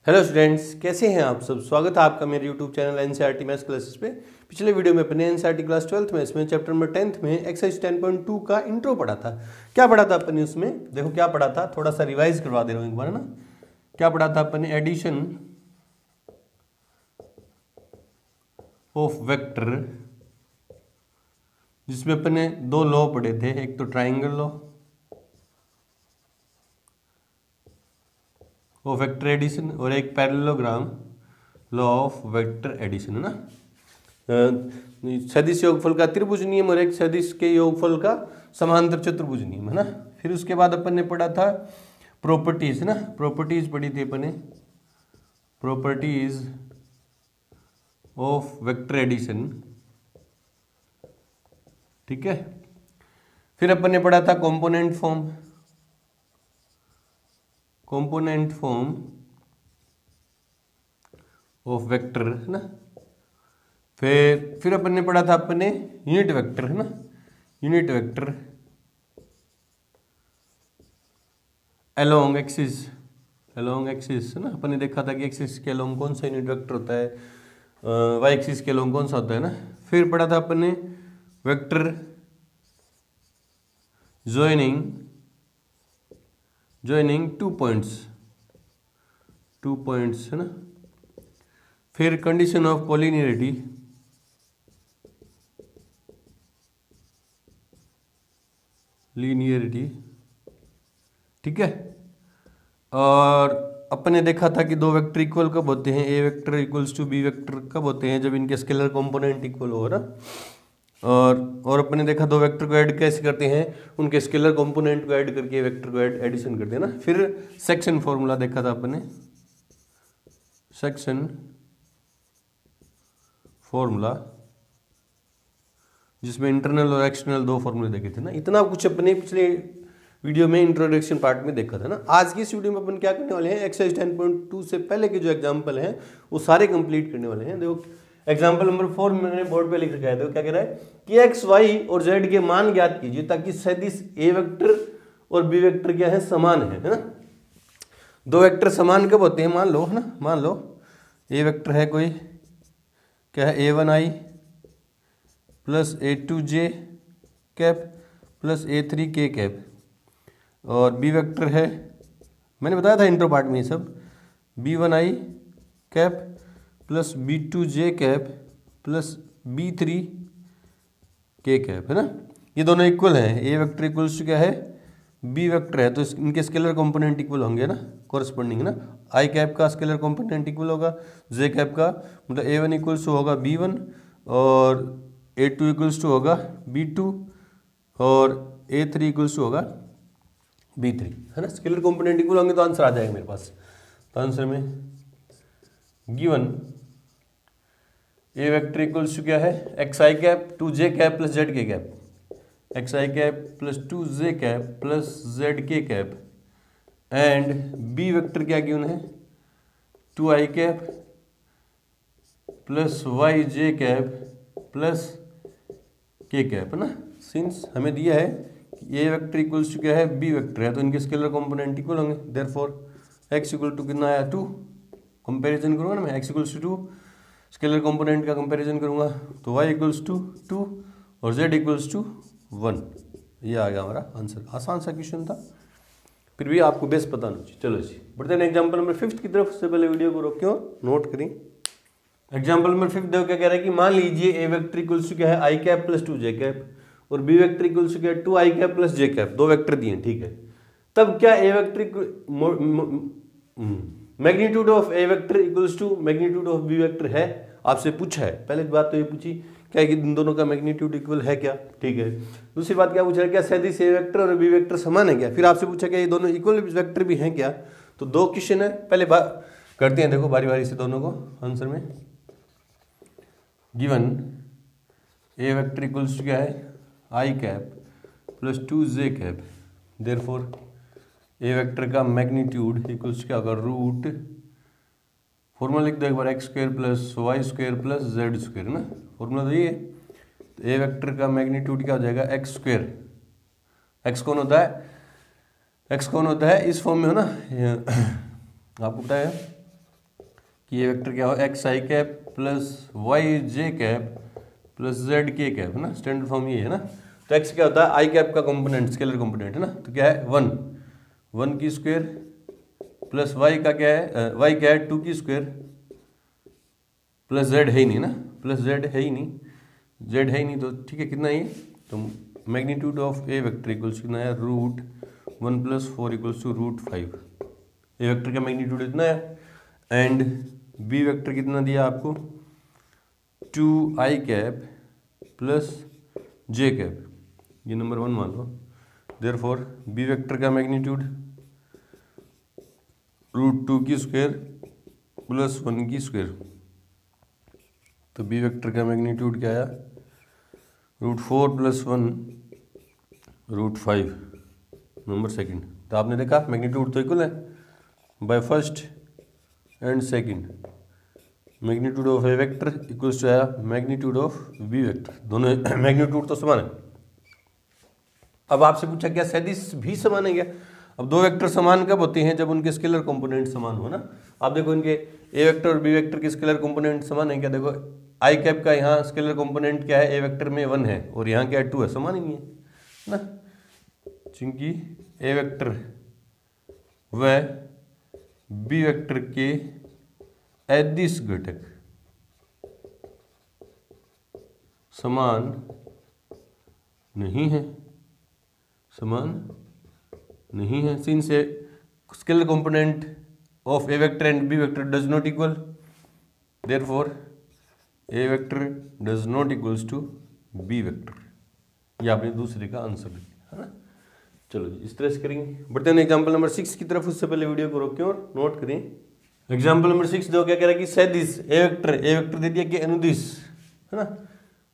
Hello students, कैसे हैं आप सब। स्वागत है आपका मेरे YouTube channel NCERT maths classes पे। पिछले वीडियो में अपने एनसीईआरटी क्लास 12th में इसमें चैप्टर नंबर 10th में एक्सरसाइज 10.2 का इंट्रो पढ़ा था। क्या पढ़ा था अपन ने उसमें, देखो क्या पढ़ा था, थोड़ा सा रिवाइज करवा दे रहा हूँ एक बार, है ना। क्या पढ़ा था अपन ने, एडिशन ऑफ वेक्टर, जिसमें अपन ने दो लॉ पढ़े थे, एक तो triangle law of vector addition और एक parallelogram law of vector addition, है ना। सदिश योगफल का त्रिभुज नियम और एक सदिश के योगफल का समांतर चतुर्भुज नियम, है ना। फिर उसके बाद अपन ने पढ़ा था प्रॉपर्टीज, है ना। प्रॉपर्टीज पढ़ी थी अपन ने, प्रॉपर्टीज ऑफ वेक्टर एडिशन, ठीक है। फिर अपन ने पढ़ा था component form, component form of vector, है ना। फिर अपन ने पढ़ा था अपने यूनिट वेक्टर, है ना, unit vector along axis, along axis, है ना। अपन ने देखा था कि एक्सिस के अलोंग कौन सा यूनिट वेक्टर होता है, वाई एक्सिस के अलोंग कौन सा होता है ना। फिर पढ़ा था अपन ने वेक्टर ज्वाइनिंग टू पॉइंट्स, है ना। फिर कंडीशन ऑफ कोलिनियरिटी, लीनियरिटी, ठीक है। और अपन ने देखा था कि दो वेक्टर इक्वल कब होते हैं, A vector equals to B vector कब होते हैं, जब इनके स्केलर कंपोनेंट इक्वल हो, ना। और अपन ने देखा दो वेक्टर को ऐड कैसे करते हैं, उनके स्केलर कंपोनेंट को ऐड करके वेक्टर को एडिशन करते हैं ना। फिर सेक्शन फॉर्मूला देखा था अपन ने, सेक्शन फॉर्मूला, जिसमें इंटरनल और एक्सटर्नल दो फॉर्मूले देखे थे ना। इतना कुछ अपने पिछले वीडियो में इंट्रोडक्शन पार्ट में देखा था ना। आज की इस वीडियो में अपन क्या करने वाले हैं, एक्सरसाइज 10.2 से पहले के जो एग्जाम्पल हैं वो सारे कंप्लीट करने वाले हैं। देखो एग्जाम्पल नंबर 4 मैंने बोर्ड पे लिख रखा है। देखो क्या कह रहा है कि एक्स वाई और जेड के मान ज्ञात कीजिए ताकि सदिश ए वेक्टर और बी वेक्टर क्या है, समान है ना। दो वेक्टर समान कब होते हैं, मान लो, है ना, मान लो ए वेक्टर है कोई, क्या है, a1i plus a2j cap plus a3k cap, और बी वेक्टर है, मैंने बताया था इंट्रो पार्ट में ये सब, b1i cap plus b2j cap plus b3k cap, है ना। ये दोनों इक्वल हैं, ए वेक्टर इक्वल्स टू क्या है, बी वेक्टर है, तो इनके स्केलर कंपोनेंट इक्वल होंगे ना, कॉरस्पॉन्डिंग, ना। आई कैप का स्केलर कंपोनेंट इक्वल होगा जे कैप का, मतलब a1 इक्वल्स टू होगा b1 और a2 इक्वल्स टू होगा b2 और a3 इक्वल्स टू होगा b3, है ना। स्केलर कंपोनेंट इक्वल होंगे तो आंसर आ जाएगा मेरे पास। तो आंसर में given A vector equals to क्या है, X I cap 2j cap plus Z K cap, X I cap plus 2j cap plus Z K cap, and B vector क्या given है, 2i cap plus Y J cap plus K cap, है ना। Since हमें दिया है कि ए vector equals to क्या है, बी वेक्टर है, तो इनके स्केलर कंपोनेंट इक्वल होंगे। देयरफॉर एक्स इक्वल टू कितना आया, 2, कंपैरिजन करूंगा ना मैं, X equals to 2, scalar component का कंपैरिजन करूंगा तो y इक्वल्स टू 2 और z इक्वल्स टू 1। ये आ गया हमारा आंसर। आसान सा क्वेश्चन था, फिर भी आपको बेस पता नहीं चाहिए। चलो जी बढ़ते हैं एग्जाम्पल नंबर 5 की तरफ। से पहले वीडियो को रोकियो, नोट करें। एग्जाम्पल नंबर 5 देखो क्या कह रहा है कि मान लीजिए ए वेक्टर इक्वल्स टू क्या है, I cap plus 2j cap, और बी वेक्टर इक्वल्स टू क्या है, 2i cap plus j cap, दो वेक्टर दिए, ठीक है। तब क्या A vector magnitude of A vector equals to magnitude of B vector है, आपसे पूछा है। पहले बात तो ये पूछी क्या है कि इन दोनों का मैग्नीट्यूड इक्वल है क्या, ठीक है। दूसरी बात क्या पूछा है, क्या सदिश ए वेक्टर और बी वेक्टर समान है क्या। फिर आपसे पूछा क्या ये दोनों इक्वल वेक्टर भी हैं क्या। तो दो क्वेश्चन है, पहले बात करते हैं, देखो बारी बारी से दोनों को आंसर में। Given A vector equals to क्या है, I cap plus 2j cap, therefore A vector का मैग्नीट्यूड इक्वल्स क्या होगा, रूट, फॉर्मूला लिख दो एक बार, X square plus Y square plus Z square, ना। फॉर्मूला तो ये है। तो ए वेक्टर का मैग्नीट्यूड क्या हो जाएगा, एक्स स्क्वायर, एक्स कौन होता है, एक्स कौन होता है, इस फॉर्म में हो ना आपको पता है, कि ये वेक्टर क्या हो, x I cap plus Y J cap plus Z K cap है ना, स्टैंडर्ड फॉर्म ये है ना। तो एक्स क्या होता है, आई कैप का कंपोनेंट, स्केलर कंपोनेंट है ना, तो क्या है 1 की स्क्वायर प्लस वाई का क्या है, वाई क्या है 2 की स्क्वायर प्लस जेड है ही नहीं ना, प्लस जेड है ही नहीं, जेड है ही नहीं, तो ठीक है कितना ये, तो magnitude of A vector equals कितना है, √1 + 4 = √5। ए वेक्टर का मैग्नीट्यूड इतना है। एंड बी वेक्टर कितना दिया आपको, 2i कैप प्लस जे कैप, ये नंबर 1 मान लो। देयरफॉर बी वेक्टर का मैग्नीट्यूड √2 की स्क्वायर प्लस 1 की स्क्वायर, तो बी वेक्टर का मैग्नीट्यूड क्या आया, √4 + 1 √5 नंबर सेकंड। तो आपने देखा मैग्नीट्यूड तो इक्वल है by first and second, magnitude of A vector equals to आया मैग्नीट्यूड ऑफ बी वेक्टर, दोनों मैग्नीट्यूड तो समान है। अब आपसे पूछा क्या सदिश भी समान है क्या, अब दो वेक्टर समान कब होते हैं, जब उनके स्केलर कंपोनेंट समान हो ना। आप देखो इनके ए वेक्टर और बी वेक्टर के स्केलर कंपोनेंट समान है क्या, देखो आई कैप का यहाँ स्केलर कंपोनेंट क्या है, ए वेक्टर में 1 है और यहाँ क्या है 2 है, समान ही नहीं है ना, क्योंकि ए वेक्टर व बी वेक्टर के अदिश घटक समान नहीं है, समान नहीं है, since A scalar component of A vector and B vector does not equal, therefore A vector does not equals to B vector. ये आपने दूसरे का आंसर लिखा है ना। चलो जी इस तरह से करेंगे। बढ़ते हैं एग्जाम्पल नंबर 6 की तरफ, उससे पहले वीडियो को रोकें और नोट करें। एग्जाम्पल नंबर 6 देखो क्या कह रहा है कि सदिश ए वेक्टर दे दिया कि अनुदिश है ना,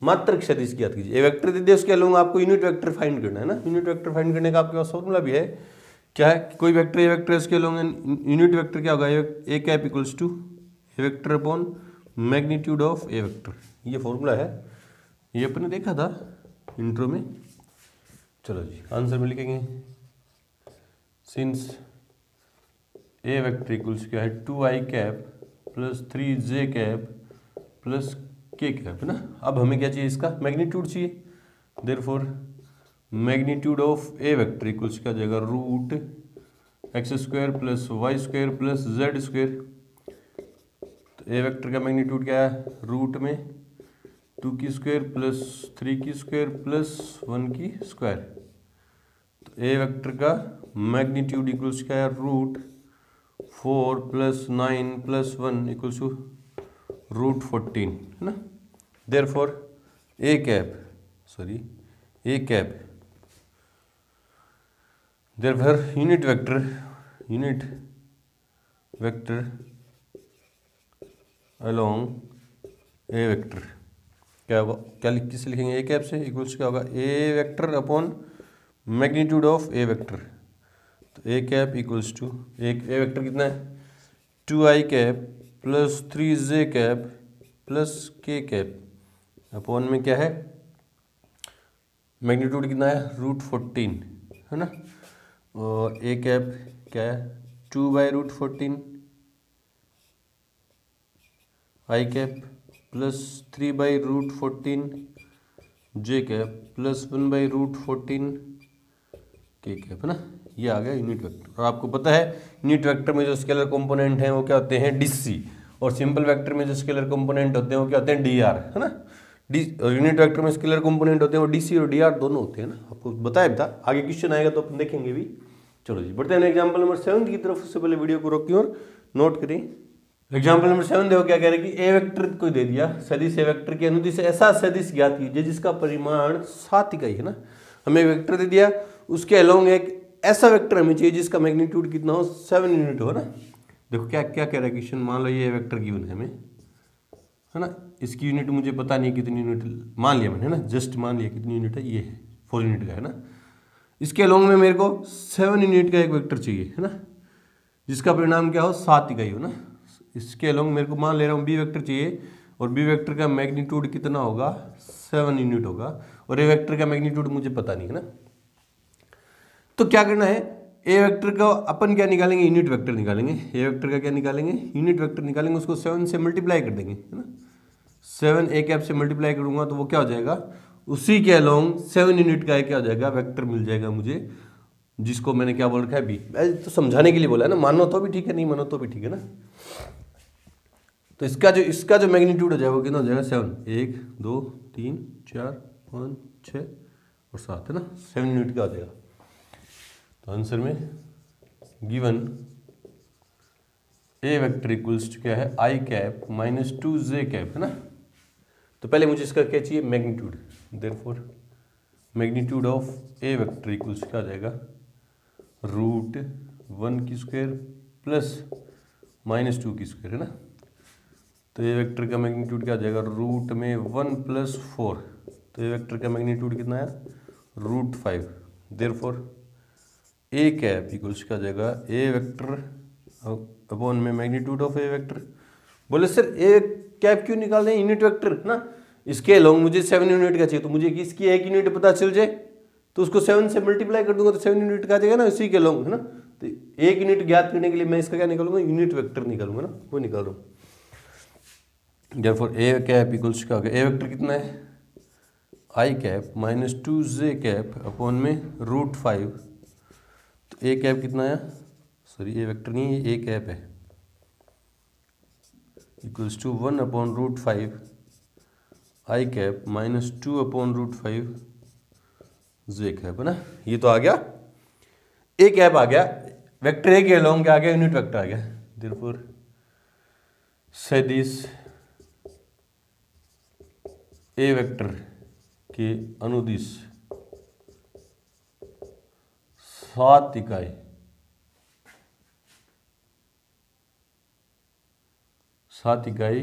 मात्रक सदिश की याद कीजिए। ए वेक्टर दे दिया, उसके अलावा आपको यूनिट वेक्टर फाइंड करना है ना। यूनिट वेक्टर फाइंड करने का आपके पास फॉर्मूला भी है, क्या है, कोई वेक्टर ए वेक्टर उसके अलावा यूनिट वेक्टर क्या होगा, A cap equals to A vector upon magnitude of A vector, ये फॉर्मूला है, ये अपने देखा था इंट्रो में। चलो जी आंसर में लिखेंगे, सिंस ए वेक्टर इक्वल्स क्या है 2i cap plus 3j cap plus K cap है ना। अब हमें क्या चाहिए, इसका मैग्नीट्यूड चाहिए, therefore magnitude of A vector equals क्या जाएगा, √x² plus y² plus z²। तो ए वेक्टर का मैग्नीट्यूड क्या है, रूट में 2 की स्क्वायर प्लस 3 की स्क्वायर प्लस 1 की स्क्वायर। तो ए वेक्टर का मैग्नीट्यूड इक्वल्स क्या है, √4 + 9 + 1 इक्वल्स टू √14 है ना। Therefore A cap therefore unit vector along A vector क्या होगा, क्या किससे लिखेंगे, ए कैप से, इक्वल्स क्या होगा, A vector upon magnitude of A vector. तो A cap equals to A vector कितना है, 2i cap plus 3j cap plus K cap upon में क्या है, मैग्नीट्यूड कितना है, √14 है ना, और ए कैप क्या है 2/√14, आई कैप प्लस 3/√14, जे कैप प्लस 1/√14 के कैप है ना। ये आ गया यूनिट वेक्टर। और आपको पता है यूनिट वेक्टर में जो स्केलर कंपोनेंट हैं वो क्या होते हैं, डीसी, और सिंपल वेक्टर में जो स्केलर कंपोनेंट होते हैं वो क्या होते हैं, डीआर है ना। और यूनिट वेक्टर में स्केलर कंपोनेंट होते हैं वो डीसी और डीआर दोनों होते हैं ना, आपको बताया भी था, आगे क्वेश्चन आएगा तो अपन देखेंगे भी। चलो जी बढ़ते हैं एग्जाम्पल नंबर 7 की तरफ, उससे पहले वीडियो को रोकिए और नोट करें। एग्जाम्पल नंबर 7 देखो क्या कह रहे हैं कि ए वेक्टर को दे दिया, सदिश ए वेक्टर के अनुदिश ऐसा सदिश ज्ञात कीजिए जिसका परिमाण 7 इकाई है ना। हमें वेक्टर दे दिया, उसके अलोंग एक ऐसा वेक्टर हमें चाहिए जिसका मैग्नीट्यूड कितना हो, 7 यूनिट हो ना। देखो क्या क्या कह रहा है क्वेश्चन, मान लो ये वेक्टर गिवन है हमें है ना, इसकी यूनिट मुझे पता नहीं कितनी यूनिट, मान लिया मैंने है ना, जस्ट मान लिया कितनी यूनिट है, ये है 4 यूनिट का है ना। इसके अलोंग में मेरे को 7 यूनिट का एक वेक्टर चाहिए है ना, जिसका परिणाम क्या हो, 7 इकाई हो ना। इसके अलोंग मेरे को मान ले रहा हूँ बी वेक्टर चाहिए, और बी वेक्टर का मैग्नीट्यूड कितना होगा, 7 यूनिट होगा, और ए वेक्टर का मैग्नीट्यूड मुझे पता नहीं है ना। तो क्या करना है, ए वेक्टर का अपन क्या निकालेंगे, यूनिट वेक्टर निकालेंगे। ए वेक्टर का क्या निकालेंगे, यूनिट वेक्टर निकालेंगे, उसको 7 से मल्टीप्लाई कर देंगे, है ना। 7 ए कैप से मल्टीप्लाई करूंगा तो वो क्या हो जाएगा, उसी के अलोंग 7 यूनिट का क्या हो जाएगा, वेक्टर मिल जाएगा मुझे, जिसको मैंने क्या बोल रखा है, बी। तो समझाने के लिए बोला है ना, मानो तो भी ठीक है, नहीं मानो तो भी ठीक है ना। तो इसका जो मैग्नीट्यूड हो जाएगा वो कितना हो जाएगा, 7। 1 2 3 4 5 6 और 7, है ना, 7 यूनिट का हो जाएगा। तो आंसर में गिवन ए वेक्टर इक्वल्स क्या है, I cap minus 2 J cap, है ना। तो पहले मुझे इसका क्या चाहिए, magnitude. Therefore magnitude of A vector equals क्या आ जाएगा, √1 की स्क्वायर प्लस -2 की स्क्वायर, है ना। तो ए वेक्टर का मैग्नीट्यूड क्या आ जाएगा, रूट में 1 + 4। तो ए वेक्टर का मैग्नीट्यूड कितना है, √5। देयरफॉर ए कैप इक्वल्स क्या आ जाएगा, ए वेक्टर अपॉन में मैग्नीट्यूड ऑफ ए वेक्टर। बोले सर ए कैप क्यों निकाल रहे हैं, यूनिट वेक्टर ना, इसके अलोंग मुझे 7 यूनिट का चाहिए, तो मुझे इसकी 1 यूनिट पता चल जाए तो उसको 7 से मल्टीप्लाई कर दूंगा तो 7 यूनिट का आ जाएगा ना, इसी के अलोंग, है ना। तो 1 यूनिट ज्ञात करने के लिए मैं इसका क्या निकालूंगा, यूनिट वेक्टर निकालूंगा ना, वो निकाल रहा हूँ। देयरफॉर ए कैप इक्वल्स क्या हो गया, ए वेक्टर कितना है, I cap minus 2 J cap upon में √5। तो ए कैप कितना है, सॉरी ए वेक्टर नहीं है, ए कैप है, equals to 1 upon √5 i cap minus 2 upon √5 j cap, है ना। ये तो आ गया, ए कैप आ गया, वेक्टर ए के अलोंग क्या आ गया, यूनिट वेक्टर आ गया। देयरफॉर सदिश ए वेक्टर के अनुदिश 7 इकाई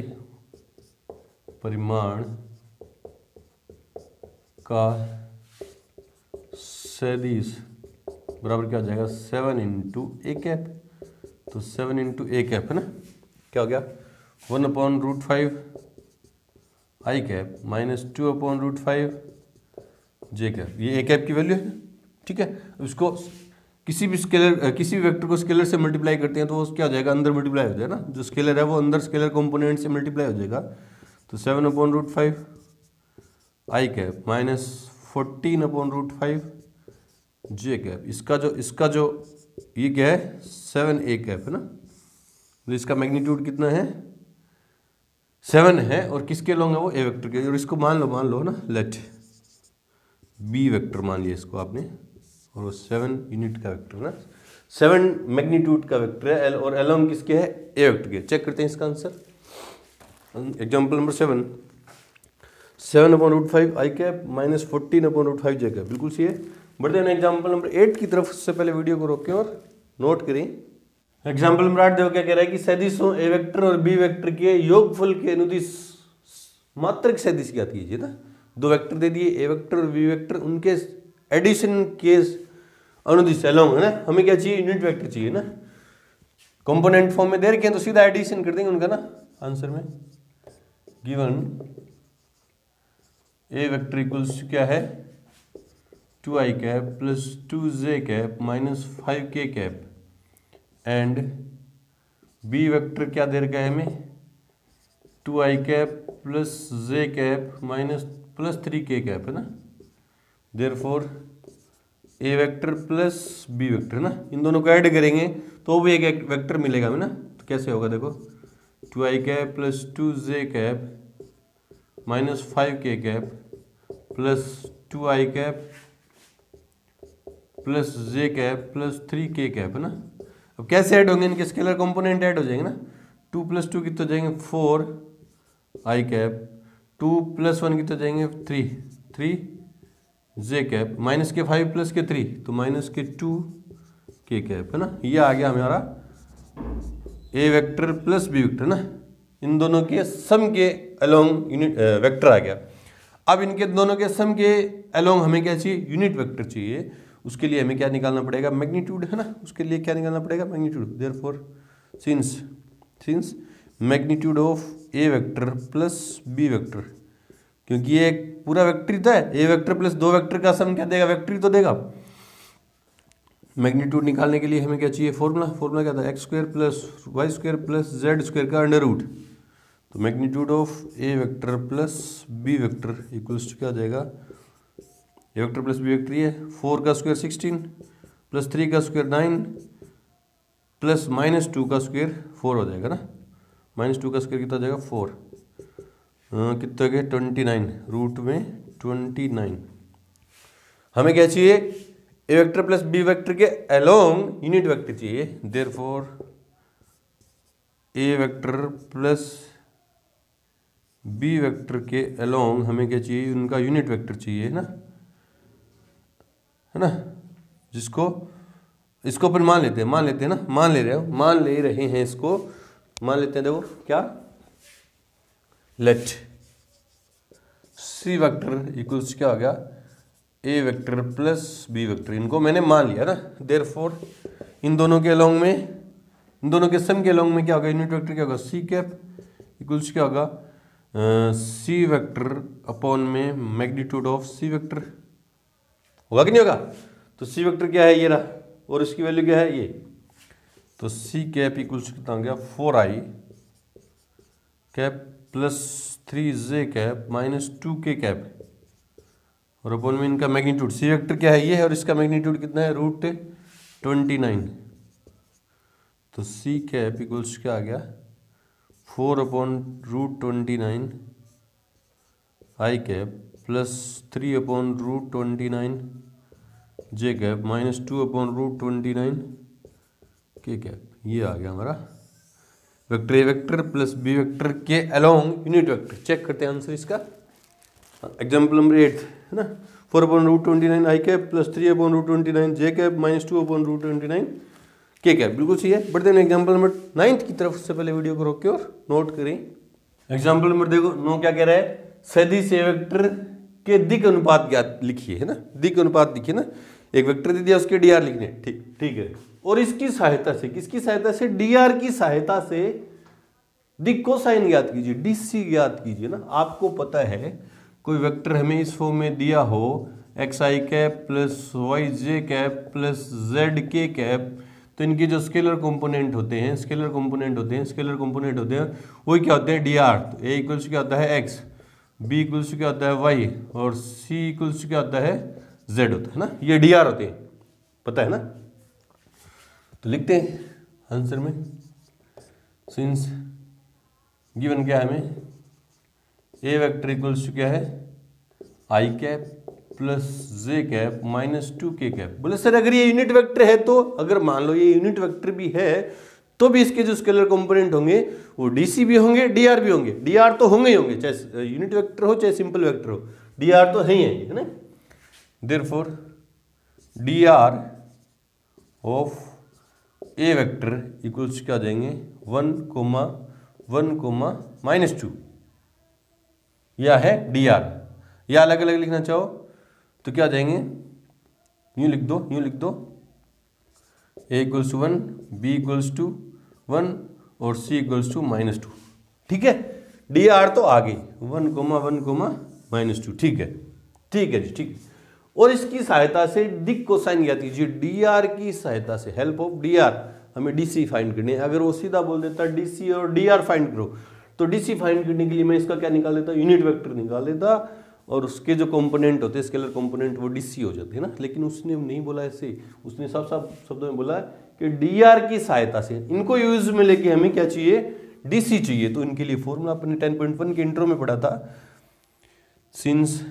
परिमाण का सदिश बराबर क्या हो जाएगा, 7 × ए कैप। तो 7 × ए कैप, है ना, क्या हो गया, 1 upon √5 i cap minus 2 upon √5 j cap. ये ए कैप की वैल्यू है, ठीक है। इसको किसी भी वेक्टर को स्केलर से मल्टीप्लाई करते हैं तो वो क्या हो जाएगा, अंदर मल्टीप्लाई हो जाएगा ना, जो स्केलर है वो अंदर स्केलर कंपोनेंट से मल्टीप्लाई हो जाएगा। तो 7 upon √5 i cap minus 14 upon √5 j cap. इसका जो ये क्या है, 7 ए कैप, है ना। तो इसका मैग्नीट्यूड कितना है, 7 है, और किसके अलोंग है वो, ए वेक्टर के। और इसको मान लो ना, लेट बी वेक्टर मान लिया इसको आपने, और वो 7 यूनिट का वेक्टर ना, 7 मैग्नीट्यूड का वेक्टर है, और अलोंग किसके है, ए वेक्टर के। चेक करते हैं इसका answer. Example number 7 upon √5 i cap minus 14 upon √5 j cap, बिल्कुल सही है। बढ़ते हैं एग्जाम्पल नंबर 8 की तरफ। उससे पहले वीडियो को रोकें और नोट करें। एग्जाम्पल नंबर 8 देखो क्या कह रहा है कि सदिशों ए वेक्टर और बी वेक्टर के योगफल के अनुदिश मात्रक सदिश ज्ञात कीजिए ना। 2 वेक्टर दे दिए, ए वेक्टर और बी वेक्टर, उनके एडिशन के अनुदिश अलोंग, है ना। हमें क्या चाहिए, यूनिट वेक्टर चाहिए ना। कंपोनेंट फॉर्म में दे रखे हैं तो सीधा एडिशन कर देंगे उनका ना आंसर में। गिवन ए वेक्टर इक्वल्स क्या है, 2 आई कैप प्लस 2 जे कैप माइनस 5 के कैप, एंड बी वेक्टर क्या दे रखा है हमें, 2 आई कैप प्लस जे कैप माइनस प्लस 3 के कैप, है ना। Therefore A vector plus B vector ना, इन दोनों को ऐड करेंगे तो भी एक वेक्टर मिलेगा हमें ना। तो कैसे होगा देखो, 2 आई कैप प्लस 2 जे कैप माइनस 5 के कैप प्लस 2 आई कैप प्लस जे कैप प्लस 3 के कैप, है ना। अब कैसे ऐड होंगे, इनके स्केलर कंपोनेंट ऐड हो जाएंगे ना। 2 + 2 कितने हो जाएंगे, 4 आई कैप, 2 + 1 कितने हो जाएंगे, 3 जे कैप, माइनस के 5 प्लस के 3 तो माइनस के 2 के कैप, है ना। ये आ गया हमारा ए वेक्टर प्लस बी वेक्टर ना, इन दोनों के सम के अलोंग यूनिट वेक्टर आ गया। अब इनके दोनों के सम के अलोंग हमें क्या चाहिए, यूनिट वेक्टर चाहिए। उसके लिए हमें क्या निकालना पड़ेगा, मैग्नीट्यूड, है ना। उसके लिए क्या निकालना पड़ेगा, magnitude. Therefore since magnitude of A vector plus B vector, क्योंकि ये एक पूरा वेक्टर ही तो है, ए वेक्टर प्लस 2 वेक्टर का सम क्या देगा, वेक्टर ही तो देगा। मैग्नीट्यूड निकालने के लिए हमें क्या चाहिए, फॉर्मूला क्या था, x square plus Y square plus Z square का अंडर रूट। तो magnitude of A vector plus B vector equals to क्या आ जाएगा, a vector plus B vector ये 4 का स्क्वायर 16 प्लस 3 का स्क्वायर 9 प्लस -2 का स्क्वायर 4 हो जाएगा ना, -2 का स्क्वायर कितना हो जाएगा 4, कितना हो गया 29, रूट में 29। हमें क्या चाहिए, ए वेक्टर प्लस बी वेक्टर के अलोंग यूनिट वेक्टर चाहिए, therefore A vector plus B vector के अलोंग हमें क्या चाहिए, उनका यूनिट वेक्टर चाहिए है ना, जिसको इसको अपन मान लेते हैं ना, मान ले रहे हैं इसको, मान लेते हैं, देखो क्या, लेट सी वेक्टर इक्वल्स क्या हो गया, ए वेक्टर प्लस बी वेक्टर, इनको मैंने मान लिया ना, देयरफॉर इन दोनों के अलोंग में, इन दोनों के सम के अलोंग में क्या होगा, यूनिट वेक्टर क्या होगा, सी कैप इक्वल्स क्या होगा, सी वेक्टर अपॉन में मैग्नीट्यूड ऑफ सी वेक्टर, होगा कि नहीं होगा। तो सी वेक्टर क्या है, ये रहा, और इसकी वैल्यू क्या है, ये, तो सी कैप इक्वल्स कितना हो गया 4i cap plus 3j cap minus 2k cap, और अपॉन में इनका मैग्नीट्यूड, सी वेक्टर क्या है, ये है, और इसका मैग्नीट्यूड कितना है, √29। तो सी कैप इक्वल्स क्या आ गया 4/√29 आई कैप प्लस 3/√29 जे कैप माइनस 2/√29 के कैप, ये आ गया हमारा वेक्टर, ए वेक्टर प्लस बी वेक्टर के अलोंग यूनिट वेक्टर। चेक करते हैं आंसर इसका, एग्जाम्पल नंबर 8 है ना, 4/√29 आई कैप प्लस 3/√29 जे कैप माइनस 2/√29 के कैप, बिल्कुल सही है। बढ़ते हैं एग्जाम्पल नंबर 9 की तरफ, से पहले वीडियो को रोक के और नोट करें। एग्जाम्पल नंबर देखो 9 क्या कह रहा है, सदिश ए वेक्टर के दिक अनुपात ज्ञात लिखिए, है ना, दिक अनुपात लिखिए ना, एक वेक्टर दे दिया उसके डी आर लिखने, ठीक है, और इसकी सहायता से, किसकी सहायता से, डी आर की सहायता से दिक को साइन ज्ञात कीजिए, डीसी ज्ञात कीजिए ना। आपको पता है कोई वेक्टर हमें इस फॉर्म में दिया हो, x I cap plus Y J cap plus Z K cap, तो इनके जो स्केलर कंपोनेंट होते हैं वही क्या होते हैं, डी आर। तो ए इक्वल्स क्या होता है एक्स, बी इक्वल्स क्या होता है वाई, और सी इक्वल्स क्या होता है जेड होता है ना, ये डी आर होते हैं, पता है ना। तो लिखते हैं आंसर में, सिंस गिवन क्या है हमें, ए वेक्टर इक्वल्स क्या है I cap plus J cap minus 2k cap. बोले सर अगर ये यूनिट वेक्टर है तो, अगर मान लो ये यूनिट वेक्टर भी है तो भी इसके जो स्केलर कंपोनेंट होंगे वो डीसी भी होंगे, डीआर भी होंगे। डीआर तो होंगे ही होंगे, चाहे यूनिट वेक्टर हो चाहे सिंपल वेक्टर हो, डीआर तो है ही है ना। Therefore DR of A vector equals क्या आ जाएंगे 1, -2, या है डीआर, या अलग अलग लिखना चाहो तो क्या आ जाएंगे, यूं लिख दो, A equals to 1, B equals to 1 और सी इक्वल्स टू -2, ठीक है। डी आर तो आ गई 1, -2, ठीक है जी, ठीक। और इसकी सहायता से दिक को साइन ज्ञात कीजिए, डी आर की सहायता से, हेल्प ऑफ डी आर, हमें डीसी फाइंड करनी है। अगर वो सीधा बोल देता डीसी और डी आर फाइंड करो, तो डीसी फाइंड करने के लिए मैं इसका क्या निकाल देता, यूनिट वेक्टर निकाल देता, और उसके जो कंपोनेंट होते हैं स्केलर कंपोनेंट वो डीसी हो जाते हैं ना। लेकिन उसने नहीं बोला ऐसे, उसने साफ साफ शब्दों में बोला कि डीआर की सहायता से, इनको यूज में लेके हमें क्या चाहिए, डीसी चाहिए। तो इनके लिए फॉर्मूला अपने 10.1 के इंट्रो में पढ़ा था, सिंस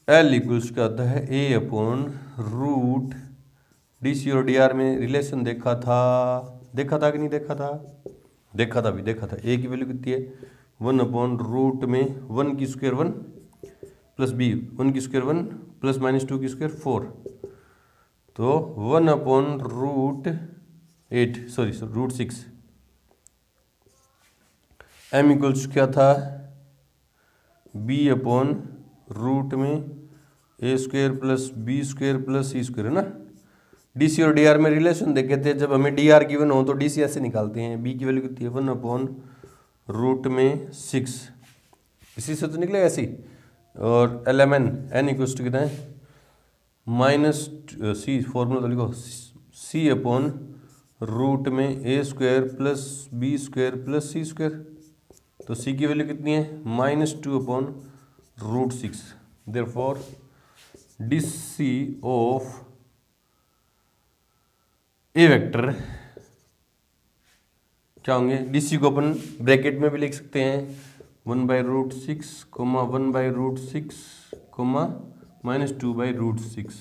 एल इक्वल्स क्या आता है A/रूट डीसी और डीआर में रिलेशन देखा था कि नहीं देखा था, देखा था। ए की वैल्यू कितनी है 1/रूट में 1 की स्क्वायर 1 प्लस बी 1 की स्क्वायर 1 प्लस -2 की स्क्वायर 4, तो 1/√6। एम इक्वल्स क्या था B/रूट में A square plus B square plus C square, है ना। डीसी और डीआर में रिलेशन देखे थे, जब हमें डीआर गिवन हो तो डीसी ऐसे निकालते हैं, बी की वैल्यू कितनी है 1/√6, इसी से तो निकलेगा ऐसे ही। और एलएमएन एन इक्वल्स टू कितना है -सी, फॉर्मूला तो लिखो सी अपॉन रूट में A square plus B square plus C square. तो सी की वैल्यू कितनी है -2 upon root 6। Therefore DC of A vector क्या होंगे, DC को अपन ब्रैकेट में भी लिख सकते हैं 1/√6 1/√6 -2/√6।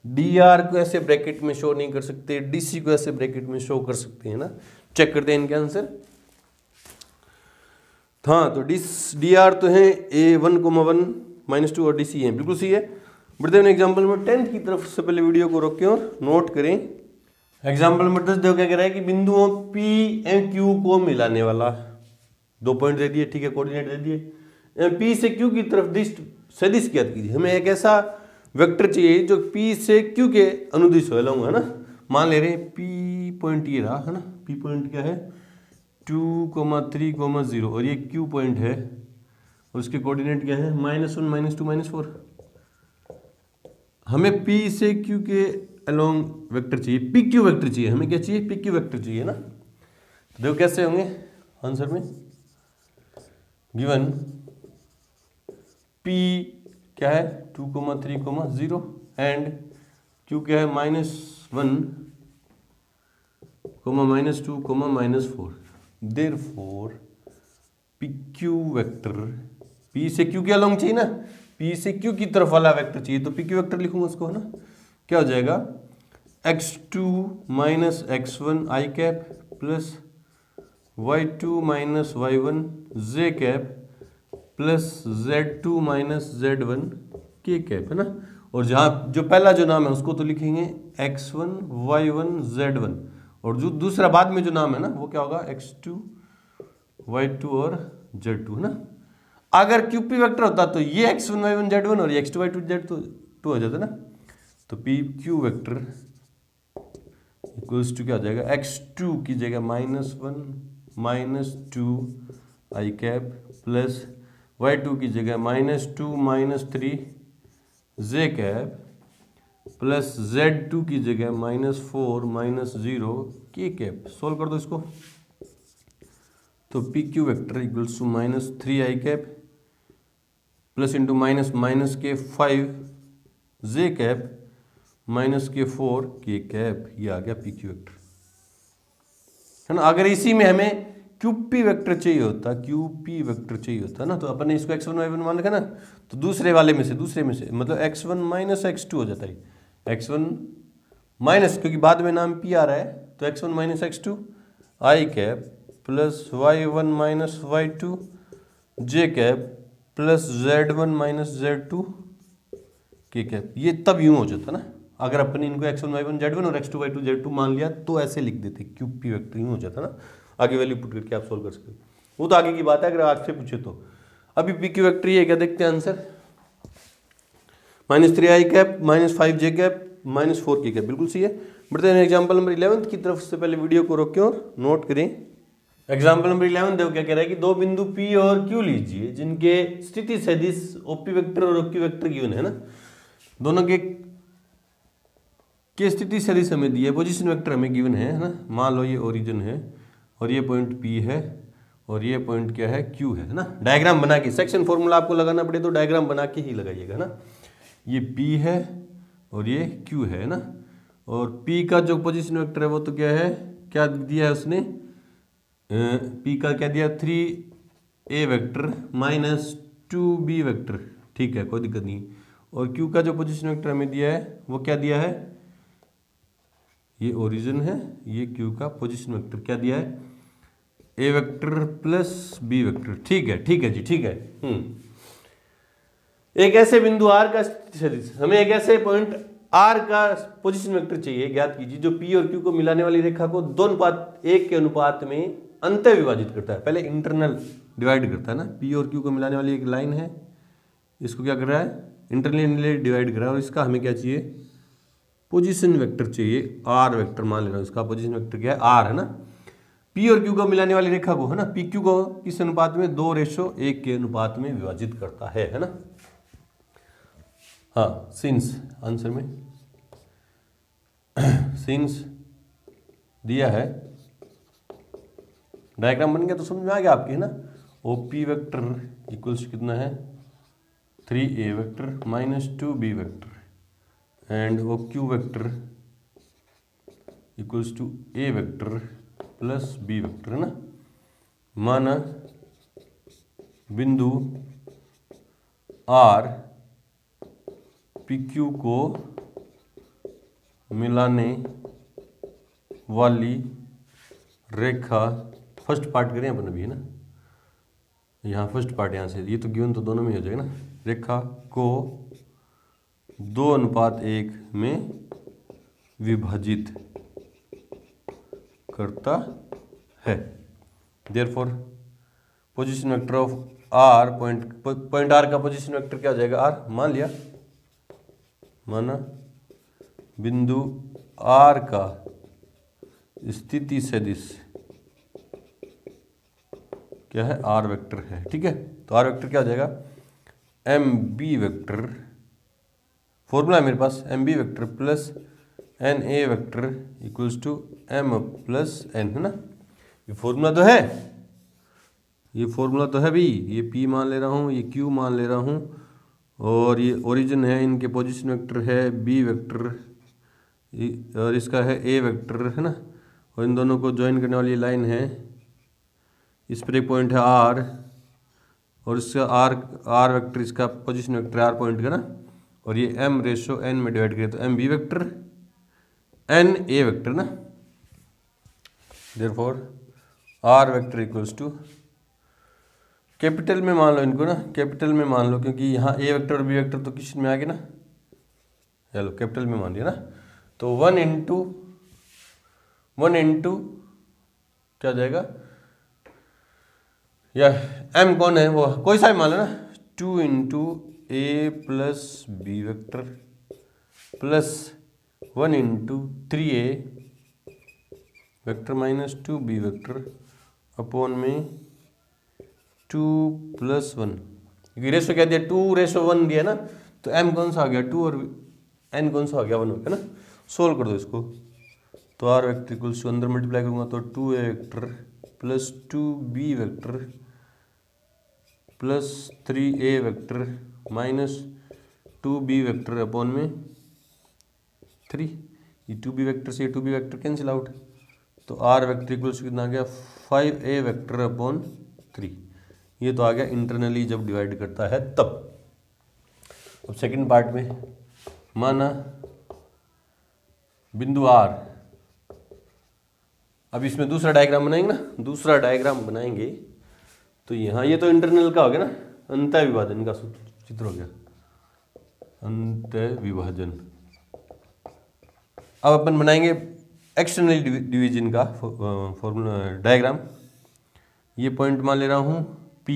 DR को ऐसे ब्रैकेट में शो नहीं कर सकते, DC को ऐसे ब्रैकेट में शो कर सकते हैं ना। चेक करते हैं इनके आंसर। हाँ, तो DR तो है A1,1 -2 और DC है, बिल्कुल सही है। बढ़ते हैं एग्जाम्पल नंबर 10 की तरफ। से पहले वीडियो को रोकें और नोट करें। एग्जाम्पल नंबर 10 देखो क्या कह रहा है कि बिंदुओं P एंड Q को मिलाने वाला, 2 पॉइंट दे दिए, ठीक है, कोऑर्डिनेट दे दिए। P से Q की तरफ सदिश ज्ञात कीजिए। हमें एक ऐसा वेक्टर चाहिए जो P से Q के अनुदिश हो, है ना। मान ले रहे हैं P पॉइंट ये रहा, है ना। P पॉइंट क्या है 2, 3, 0 और ये Q पॉइंट है और उसके कोऑर्डिनेट क्या है -1, -2, -4। हमें P से Q के अलोंग वेक्टर चाहिए, PQ वेक्टर चाहिए। हमें क्या चाहिए, PQ वेक्टर चाहिए ना। तो देखो कैसे होंगे आंसर में। गिवन P क्या है 2, 3, 0 एंड Q क्या है -1, -2, -4। देयरफॉर PQ वेक्टर P से Q के अलोंग चाहिए ना, P से Q की तरफ वाला वेक्टर चाहिए। तो PQ वेक्टर लिखूंगा उसको, है ना। क्या हो जाएगा x2 - x1 i cap plus y2 - y1 j cap plus z2 - z1 k cap, है ना। और जहाँ जो पहला जो नाम है उसको तो लिखेंगे x1 y1 z1 और जो दूसरा बाद में जो नाम है ना वो क्या होगा x2 y2 और z2, है ना। अगर QP वेक्टर होता तो ये x1 y1 z1 और ये x2 y2 z2 हो जाता ना। तो PQ वेक्टर इक्वल्स टू क्या हो जाएगा, x2 की जगह -1 -2 i कैप प्लस y2 की जगह -2 -3 j कैप प्लस z2 की जगह -4 -0 k कैप। सोल्व कर दो इसको। तो PQ vector equals to -3 i cap plus into minus के 5 j कैप -के 4 k कैप। ये आ गया PQ वेक्टर, है ना। अगर इसी में हमें QP वेक्टर चाहिए होता ना, तो अपन ने इसको x1 y1 मान रखा ना, तो दूसरे में से मतलब x1 - x2 हो जाता है। x1 माइनस, क्योंकि बाद में नाम P आ रहा है, तो x1 - x2 i cap plus y1 - y2 j cap plus z1 - z2 k cap. ये तब यूं हो जाता ना, अगर अपन इनको x1 y1 z1 और x2 y2 z2 मान लिया तो ऐसे लिख देते, QP वेक्टर यूं हो जाता ना। आगे वैल्यू पुट करके आप सोल्व कर सकते, वो तो आगे की बात है अगर आपसे पूछे तो। अभी PQ वेक्टर ये क्या देखते हैं answer, -3i cap -5 j cap -4 k cap, बिल्कुल सही है। बढ़ते हैं एग्जाम्पल नंबर 11 की तरफ। से पहले वीडियो को रोकें और नोट करें। एग्जाम्पल नंबर 11 देखो क्या कह रहा है कि दो बिंदु P और Q लीजिए जिनके स्थिति सदिश OP वेक्टर और OQ वेक्टर गिवन है ना। दोनों के स्थिति सदिश हमें दी है, पोजीशन वेक्टर हमें गिवन है ना। मान लो ये ओरिजिन है और ये पॉइंट P है और ये पॉइंट क्या है Q है ना। डायग्राम बना के, सेक्शन फॉर्मूला आपको लगाना पड़े तो डायग्राम बना के ही लगाइएगा ना। ये P है और ये Q है ना। और P का जो पोजीशन वेक्टर है वो तो क्या है, क्या दिया है उसने, P का क्या दिया 3a वेक्टर -2b वेक्टर, ठीक है, कोई दिक्कत नहीं। और Q का जो पोजीशन वेक्टर हमें दिया है वो क्या दिया है, ये ओरिजिन है, ये Q का पोजीशन वेक्टर क्या दिया है a vector plus b vector, ठीक है जी, ठीक है। एक ऐसे बिंदु R का सदिश, हमें एक ऐसे पॉइंट R का पोजीशन वेक्टर चाहिए, ज्ञात कीजिए, जो P और Q को मिलाने वाली रेखा को 2:1 के अनुपात में अंतः विभाजित करता है। पहले इंटरनल डिवाइड करता है ना, P और Q को मिलाने वाली एक लाइन है, इसको क्या कर रहा है इंटरनली डिवाइड कर रहा है। और इसका हमें क्या चाहिए, पोजीशन वेक्टर चाहिए, R वेक्टर मान लेना, इसका पोजीशन वेक्टर क्या है R है ना। P और Q को मिलाने वाली रेखा को, है ना, PQ को किस अनुपात में 2:1 के अनुपात में विभाजित करता है ना। हाँ, सिंस आंसर में सिंस दिया है, डायग्राम बन गया तो समझ में आ गया आपके, है ना। ओ पी वेक्टर इक्वल्स कितना है 3a vector minus 2b vector and O Q vector equals to a vector plus b vector, है ना। माना बिंदु r PQ को मिलाने वाली रेखा, फर्स्ट पार्ट करें अपन अभी, है ना। यहाँ फर्स्ट पार्ट यहाँ से, ये तो गिवन तो दोनों में हो जाएगा ना। रेखा को 2:1 में विभाजित करता है। Therefore position vector of R, point R का पोजीशन वेक्टर क्या हो जाएगा आर, मान लिया, माना बिंदु आर का स्थिति सदिश क्या है आर वेक्टर है, ठीक है। तो आर वेक्टर क्या हो जाएगा एम बी वेक्टर, फॉर्मूला है मेरे पास M B vector plus N A vector equals to M plus N, है ना। ये फॉर्मूला तो है, ये फॉर्मूला तो है भाई, ये पी मान ले रहा हूँ, ये क्यू मान ले रहा हूँ, और ये ओरिजिन है, इनके पोजीशन वेक्टर है बी वेक्टर और इसका है ए वेक्टर, है ना। और इन दोनों को ज्वाइन करने वाली लाइन है, इस पर एक पॉइंट है आर, और इसका आर वेक्टर इसका पोजीशन वेक्टर आर पॉइंट का ना, और ये एम रेशो एन में डिवाइड करें तो एम बी वेक्टर एन ए वेक्टर ना। Therefore R vector equals to, capital में मान लो इनको ना, कैपिटल में मान लो, क्योंकि यहाँ ए वेक्टर और बी वेक्टर तो किस में आ गए ना, चलो कैपिटल में मान दिया ना। तो 1 इंटू क्या हो जाएगा, या एम कौन है वो कोई सा भी मान लो ना, 2 into A plus B vector plus 1 into 3a vector minus 2b vector upon में 2 + 1, क्योंकि रेशो क्या दिया 2:1 दिया ना, तो m कौन सा आ गया 2 और n कौन सा आ गया 1 हो गया ना। सोल्व कर दो इसको, तो r वेक्टर इक्वल्स टू अंदर मल्टीप्लाई करूँगा तो 2a vector plus 2b vector plus 3a vector minus 2b vector upon में 3, ये 2b वेक्टर से 2b वेक्टर कैंसिल आउट, तो r वेक्टर इक्वल्स कितना आ गया 5a वेक्टर अपॉन 3। ये तो आ गया इंटरनली जब डिवाइड करता है तब। अब सेकंड पार्ट में माना बिंदु r, अब इसमें दूसरा डायग्राम बनाएंगे ना, दूसरा डायग्राम बनाएंगे तो यहाँ ये तो इंटरनल का हो गया ना, अंतः विभाजन का चित्र हो गया, अंतः विभाजन। अब अपन बनाएंगे एक्सटर्नल डिवीजन का फॉर्मूला डायग्राम। ये पॉइंट मान ले रहा हूँ P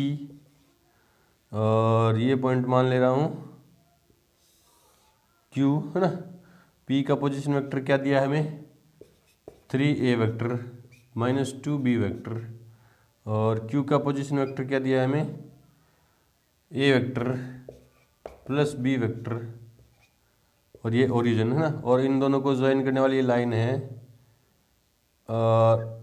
और ये पॉइंट मान ले रहा हूँ Q, है ना। P का पोजीशन वेक्टर क्या दिया है हमें 3a vector minus 2b vector, और Q का पोजीशन वेक्टर क्या दिया है हमें a vector plus b vector, और ये ओरिजिन है ना, और इन दोनों को ज्वाइन करने वाली ये लाइन है, और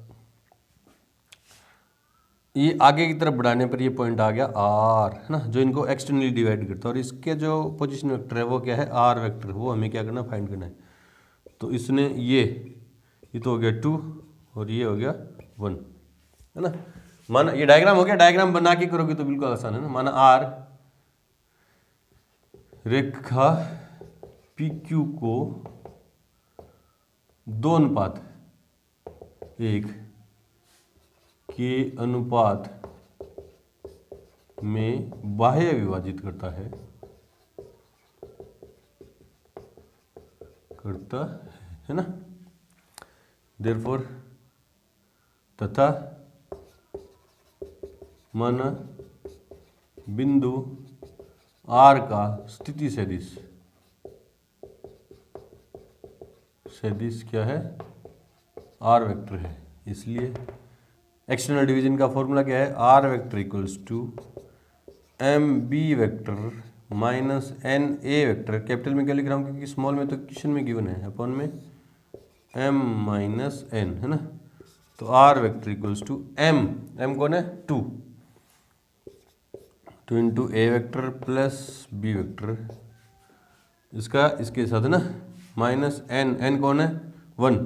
ये आगे की तरफ बढ़ाने पर ये पॉइंट आ गया R, है ना, जो इनको एक्सटर्नली डिवाइड करता है। और इसके जो पोजीशन वेक्टर है वो क्या है R वेक्टर, वो हमें क्या करना फाइंड करना है। तो इसने ये तो हो गया 2 और ये हो गया 1, है ना। माना ये डायग्राम हो गया, डायग्राम बना के करोगे तो बिल्कुल आसान है ना। माना R रेखा PQ को 2:1 के अनुपात में बाह्य विभाजित करता है ना। देयरफॉर तथा माना बिंदु R का स्थिति सदिश क्या है R वेक्टर है, इसलिए एक्सटर्नल डिवीजन का फॉर्मूला क्या है R vector equals to m B vector minus n A vector, capital में क्या लिख रहा हूँ क्योंकि स्मॉल में तो क्वेश्चन में गिवन है, अपॉन में m माइनस n, है ना। तो r vector equals to m कौन है 2 into a vector plus B vector, इसका इसके साथ है ना माइनस n कौन है 1,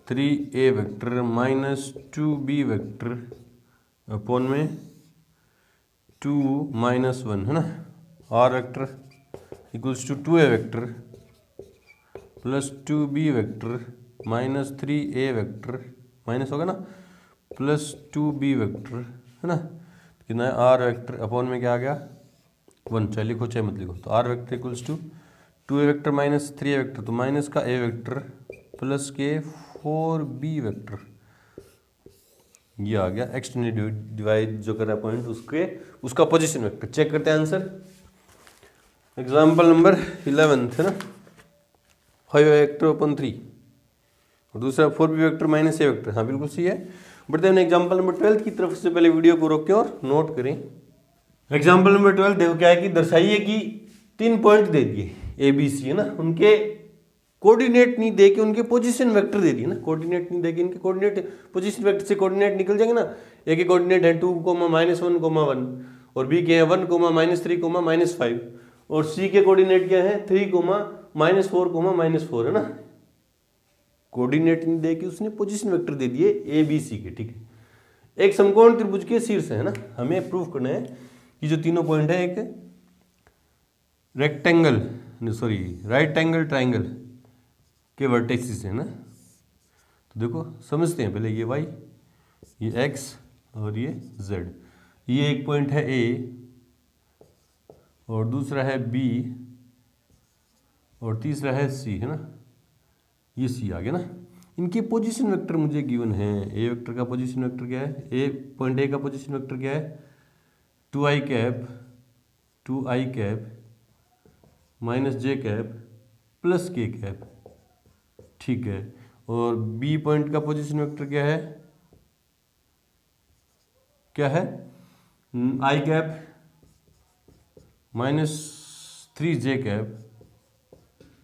3a vector minus 2b vector upon में 2 माइनस 1, है ना। r vector equals to 2a vector plus 2b vector minus 3a vector minus होगा ना प्लस 2b वेक्टर, है ना। कितना है r वेक्टर अपॉन में क्या आ गया 1, चाहे लिखो चाहे मत लिखो। तो r vector equals to 2a vector minus 3a vector, तो माइनस का a वेक्टर प्लस के 4b वेक्टर, ये आ गया एक्सटेंडेड डिवाइड जो कर रहा है पॉइंट उसका पोजीशन वेक्टर। चेक करते हैं आंसर। एग्जांपल नंबर 11 है ना, 5 वेक्टर अपॉन 3 और दूसरा 4b vector minus a vector, हाँ बिल्कुल सही है। बढ़ते हैं एग्जांपल नंबर 12 की तरफ से, पहले वीडियो को रोकें और नोट करें। एग्जांपल नंबर 12 देखो क्या है कि दर्शाइए कि 3 पॉइंट दे दिए ए बी सी, है ना, उनके कोऑर्डिनेट नहीं दे के उनके पोजीशन वेक्टर दे दिए ना, कोऑर्डिनेट नहीं दे के इनके कोऑर्डिनेट पोजीशन वेक्टर से कोऑर्डिनेट निकल जाएंगे ना। ए के कोऑर्डिनेट है 2, -1, 1 और बी के हैं 1, -3, -5 और सी के कोऑर्डिनेट क्या है 3, -4, -4, है ना। कोऑर्डिनेट नहीं दे के उसने पोजीशन वेक्टर दे दिए ए बी सी के, ठीक है। एक समकोण त्रिभुज के शीर्ष है ना, हमें प्रूफ करना है कि जो तीनों पॉइंट है एक rectangle sorry right angle triangle के वर्टेक्सिस है ना। तो देखो समझते हैं पहले, ये y, ये x और ये z। ये एक पॉइंट है A और दूसरा है B और तीसरा है C, है ना। ये C आ गया ना। इनके पोजीशन वेक्टर मुझे गिवन है। A वेक्टर का पोजीशन वेक्टर क्या है, पॉइंट A का पोजीशन वेक्टर क्या है 2i cap minus j cap plus k cap, ठीक है। और B पॉइंट का पोजीशन वेक्टर क्या है i cap minus 3j cap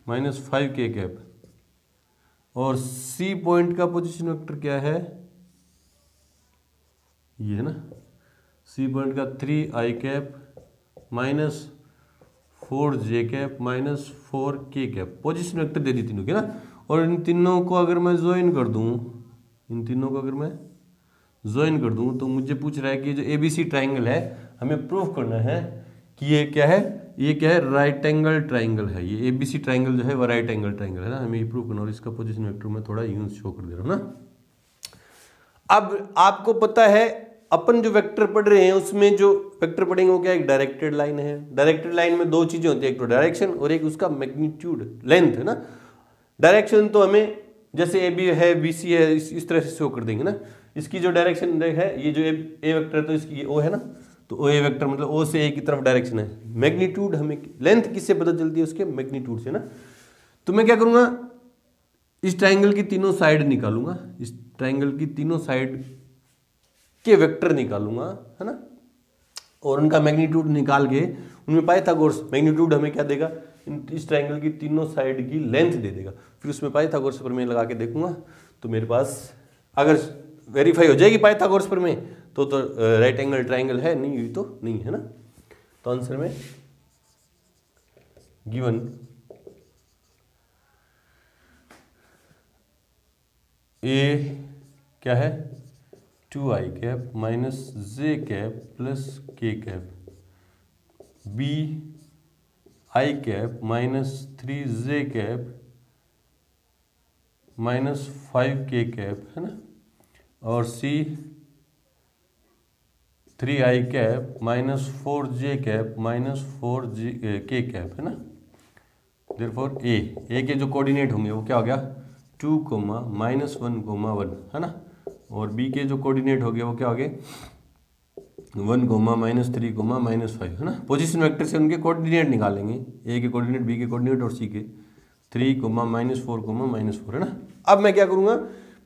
minus 5k cap. और C पॉइंट का पोजीशन वेक्टर क्या है, ये है ना, C पॉइंट का 3i cap minus 4j cap minus 4k cap. Position vector दे दी तीनों के ना। और इन तीनों को अगर मैं ज्वाइन कर दूं, तो मुझे पूछ रहा है कि जो ABC ट्राइंगल है हमें प्रूफ करना है कि ये क्या है राइट एंगल ट्राइंगल है। ये ABC ट्राइंगल जो है वो राइट एंगल ट्राइंगल है ना, हमें ये प्रूफ करना। और इसका पोजीशन वेक्टर मैं थोड़ा यूं शो कर दे रहा हूं ना। अब आपको पता है अपन जो वेक्टर पढ़ रहे हैं उसमें जो वेक्टर पढ़ेंगे वो क्या है, एक डायरेक्टेड लाइन है। डायरेक्टेड लाइन में 2 चीजें होती है, एक तो डायरेक्शन और एक उसका मैग्नीट्यूड लेंथ, है ना। डायरेक्शन तो हमें जैसे ए बी है बी सी है इस तरह से शो कर देंगे ना। इसकी जो डायरेक्शन है, ये जो ए वेक्टर है तो इसकी ये ओ है ना, तो ओ ए वेक्टर मतलब ओ से ए की तरफ डायरेक्शन है। मैग्नीट्यूड हमें लेंथ किससे पता चलती है, उसके मैग्नीट्यूड से ना। तो मैं क्या करूंगा, इस ट्राइंगल की तीनों साइड निकालूंगा, इस ट्राइंगल की तीनों साइड के वेक्टर निकालूंगा, है ना। और उनका मैग्नीट्यूड निकाल के उनमें पाइथागोरस मैग्नीट्यूड हमें क्या देगा, इस ट्राइंगल की तीनों साइड की लेंथ दे देगा। फिर उसमें पाइथागोरस प्रमेय लगा के देखूंगा तो मेरे पास अगर वेरीफाई हो जाएगी पाइथागोरस प्रमेय तो राइट एंगल ट्राइंगल है, नहीं हुई तो नहीं, है ना। तो आंसर में गिवन ए क्या है 2i cap minus j cap plus k cap, b i cap minus 3j cap minus 5k cap, है ना। और c 3i cap minus 4j cap minus 4k cap, है ना। देयरफॉर ए के जो कोऑर्डिनेट होंगे वो क्या हो गया 2, -1, 1, है ना। और बी के जो कोऑर्डिनेट हो गया वो क्या हो गए 1, -3, -5, है ना। पोजीशन वेक्टर से उनके कोऑर्डिनेट निकालेंगे, ए के कोऑर्डिनेट, बी के कोऑर्डिनेट और सी के 3, -4, -4, है ना। अब मैं क्या करूंगा,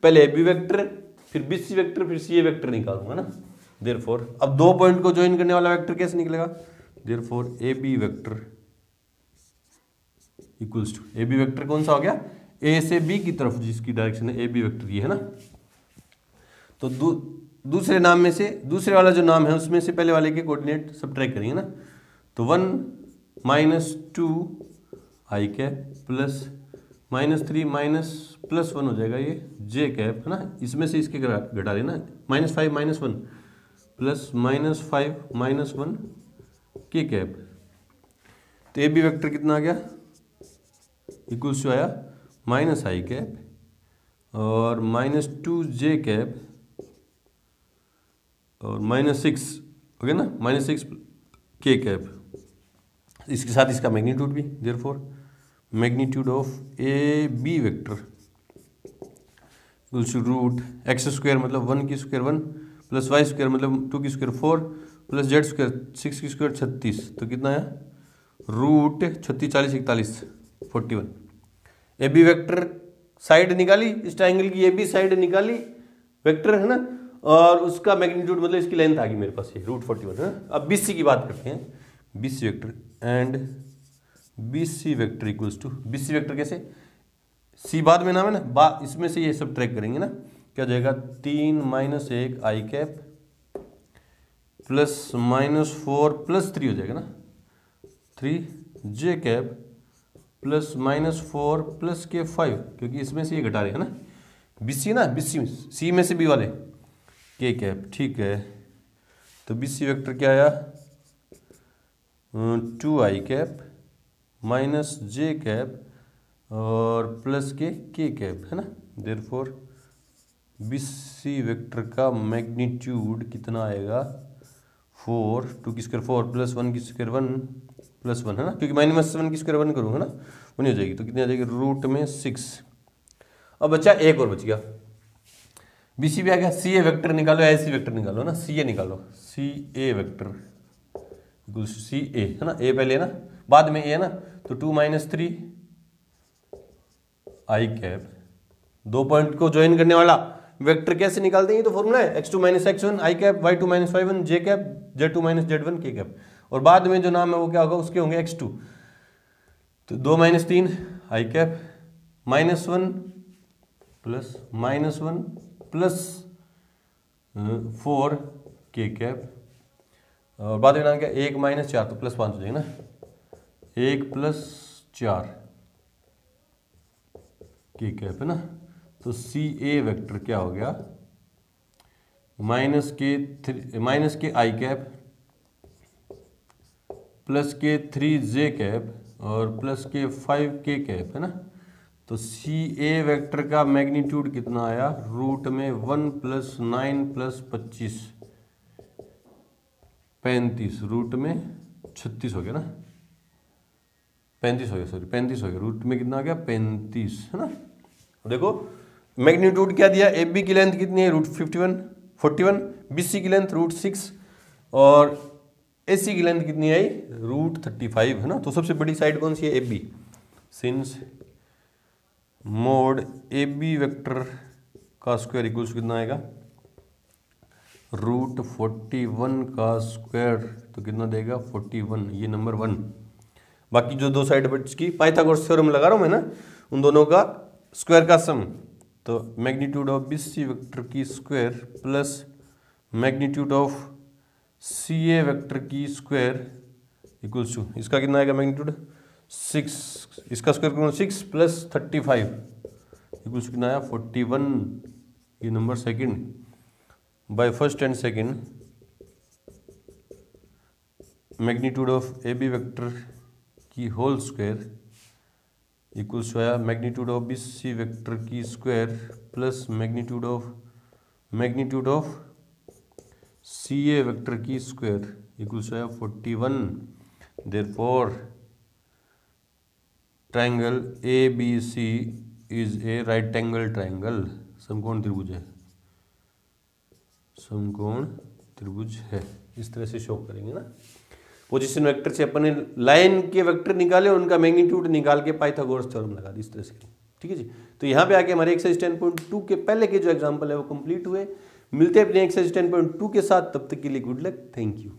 पहले बी वेक्टर फिर बी सी वेक्टर फिर सी ए वेक्टर निकालूंगा ना। देयरफॉर अब 2 पॉइंट को ज्वाइन करने वाला वेक्टर कैसे निकलेगा, therefore a B vector equals to, a B vector कौन सा हो गया ए से बी की तरफ जिसकी डायरेक्शन है ए बी वेक्टर ये है ना। तो दूसरे नाम में से दूसरे वाला जो नाम है उसमें से पहले वाले के कोऑर्डिनेट सब्ट्रैक्ट करेंगे ना। तो 1 - 2 i cap plus -3 minus plus 1 हो जाएगा ये j कैप है ना। इसमें से इसके घटा लेना -5 - 1 प्लस -5 - 1 k कैप। तो ए बी वेक्टर कितना आ गया इक्वल्स टू आया -i कैप और -2j कैप और -6 हो गया ना -6 k कैप। इसके साथ इसका मैग्नीट्यूड भी, therefore magnitude of A B vector equals to root x square मतलब 1 की स्क्वायर 1 प्लस y स्क्वायर मतलब 2 की स्क्वायर 4 प्लस z स्क्वायर 6 की स्क्वायर 36। तो कितना आया root 36 40 41 41। A B vector side निकाली इस ट्राइंगल की, ए बी साइड निकाली वेक्टर है ना, और उसका मैग्नीट्यूड मतलब इसकी लेंथ आ गई मेरे पास ये रूट 41 है। अब बी सी की बात करते हैं, b C vector and b C vector equals to, b C vector कैसे, सी बाद में नाम है ना, इसमें से ये सब ट्रैक करेंगे ना, क्या हो जाएगा 3 - 1 आई कैप प्लस -4 प्लस 3 हो जाएगा ना 3 जे कैप प्लस -4 प्लस के 5, क्योंकि इसमें से ये घटा रहे हैं ना बी सी ना, बी सी में से बी वाले के कैप। ठीक है, तो बी सी वेक्टर क्या आया 2 आई कैप माइनस जे कैप और प्लस के कैप है ना। देयरफॉर बी सी वेक्टर का मैग्नीट्यूड कितना आएगा 4 2 की स्क्वायर 4 प्लस 1 की स्क्वायर 1 प्लस 1 है ना, क्योंकि -7 की स्क्वायर 1 करूँगा ना 1 हो जाएगी। तो कितनी आ जाएगी रूट में 6। अब बच्चा एक और बच गया, बी सी भी आ गया। सी ए वेक्टर निकालो, ऐसी वेक्टर निकालो ना, सी ए निकालो, सी ए वेक्टर सी ए है ना, ए पहले है ना बाद में ए है ना। तो 2 - 3 आई कैप, 2 पॉइंट को ज्वाइन करने वाला वेक्टर कैसे निकालते हैं, तो फॉर्मूला है x2 - x1 आई कैप, y2 - y1 जे कैप, z2 - z1 के कैप, और बाद में जो नाम है वो क्या होगा उसके होंगे x2। तो 2 - 3 आई कैप -1 प्लस -1 प्लस 4 के कैप, और बाद में नाम क्या 1 - 4 तो प्लस 5 हो जाएगा ना, 1 + 4 के कैप है ना। तो सी ए वेक्टर क्या हो गया माइनस के आई कैप प्लस के 3 जे कैप और प्लस के 5 के कैप है ना। तो सी ए वेक्टर का मैग्नीट्यूड कितना आया रूट में 1 + 9 + 25 35, रूट में 36 हो गया ना, 35 हो गया, सॉरी 35 हो गया, रूट में कितना आ गया 35 है ना। देखो मैग्नीट्यूड क्या दिया, ए बी की लेंथ कितनी है रूट 41, बी सी की लेंथ रूट 6 और ए सी की लेंथ कितनी आई रूट 35 है ना। तो सबसे बड़ी साइड कौन सी है a b, since mod a B vector का स्क्वायर इक्वल्स कितना आएगा रूट 41 का स्क्वायर, तो कितना देगा 41, ये नंबर 1। बाकी जो दो साइड बच की पाइथागोरस थ्योरम लगा रहा हूँ मैं ना, उन दोनों का स्क्वायर का सम, तो magnitude of B C vector की square plus magnitude of C A vector की स्क्वायर इक्वल्स टू, इसका कितना आएगा मैग्नीट्यूड 6, इसका स्क्वायर करूँ 6 + 35 इक्वल्स टू कितना आया 41, ये number second. By first and second magnitude of A B vector की होल स्क्वायर इक्वल्स टू आया magnitude of B C vector की square plus magnitude of C A vector की square equals to आया 41। Therefore triangle A B C is a right angle triangle, समकोण त्रिभुज है, समकोण त्रिभुज है। इस तरह से शो करेंगे ना। पोजीशन वेक्टर से अपन ने लाइन के वेक्टर निकाले, उनका मैग्नीट्यूड निकाल के पाइथागोरस थ्योरम लगा दी इस तरह से। ठीक है जी। तो यहाँ पे आके हमारे एक्सरसाइज 10.2 के पहले के जो एग्जांपल है वो कंप्लीट हुए। मिलते हैं अपने एक्सरसाइज 10.2 के साथ, तब तक के लिए गुड लक, थैंक यू।